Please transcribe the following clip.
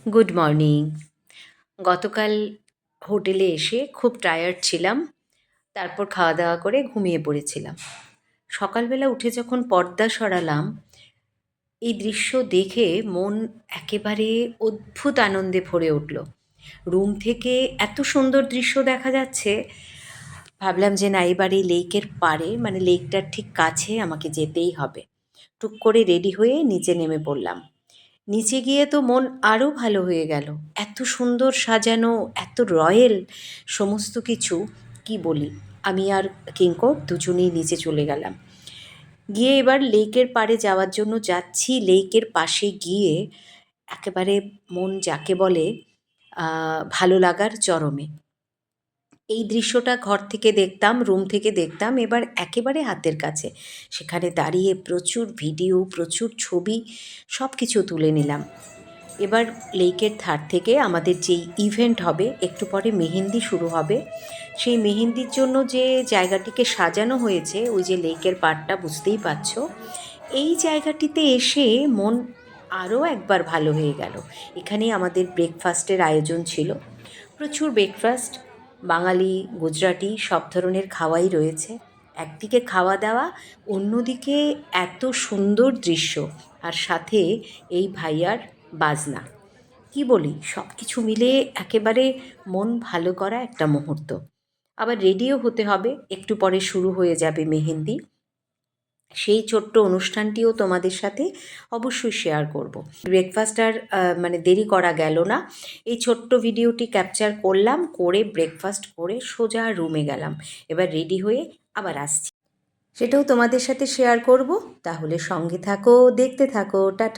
Good morning. গতকাল হোটেলে এসে খুব টায়ার্ড ছিলাম। তারপর খাওয়া দাওয়া করে ঘুমিয়ে পড়েছিলাম। সকালবেলা উঠে যখন পর্দা সরালাম, এই দৃশ্য দেখে মন একেবারে অদ্ভুত আনন্দে ভরে উঠল। রুম থেকে এত সুন্দর দৃশ্য দেখা যাচ্ছে, ভাবলাম যে না, এবার এই লেকের পাড়ে, মানে লেকটার ঠিক কাছে আমাকে যেতেই হবে। টুক করে রেডি হয়ে নিচে নেমে পড়লাম। নিচে গিয়ে তো মন আরও ভালো হয়ে গেল। এত সুন্দর সাজানো, এত রয়্যাল সমস্ত কিছু, কি বলি। আমি আর কিঙ্কর দুজনেই নিচে চলে গেলাম। গিয়ে এবার লেকের পাড়ে যাওয়ার জন্য যাচ্ছি। লেকের পাশে গিয়ে একেবারে মন যাকে বলে ভালো লাগার চরমে। এই দৃশ্যটা ঘর থেকে দেখতাম, রুম থেকে দেখতাম, এবার একেবারে হাতের কাছে। সেখানে দাঁড়িয়ে প্রচুর ভিডিও, প্রচুর ছবি, সব কিছু তুলে নিলাম। এবার লেকের ধার থেকে আমাদের যেই ইভেন্ট হবে, একটু পরে মেহেন্দি শুরু হবে, সেই মেহেন্দির জন্য যে জায়গাটিকে সাজানো হয়েছে, ওই যে লেকের পাড়টা বুঝতেই পারছো, এই জায়গাটিতে এসে মন আরও একবার ভালো হয়ে গেল। এখানেই আমাদের ব্রেকফাস্টের আয়োজন ছিল। প্রচুর ব্রেকফাস্ট, বাঙালি গুজরাটি সব ধরনের খাওয়াই রয়েছে। একদিকে খাওয়া দাওয়া, অন্যদিকে এত সুন্দর দৃশ্য, আর সাথে এই ভাইয়ার বাজনা। কি বলি, সব কিছু মিলে একেবারে মন ভালো করা একটা মুহূর্ত। আবার রেডিও হতে হবে, একটু পরে শুরু হয়ে যাবে মেহেন্দি। সেই ছোট্ট অনুষ্ঠানটিও তোমাদের সাথে অবশ্যই শেয়ার করব। ব্রেকফাস্ট আর মানে দেরি করা গেল না। এই ছোট্ট ভিডিওটি ক্যাপচার করলাম, করে ব্রেকফাস্ট করে সোজা রুমে গেলাম। এবার রেডি হয়ে আবার আসছি, সেটাও তোমাদের সাথে শেয়ার করব। তাহলে সঙ্গে থাকো, দেখতে থাকো। টাটা।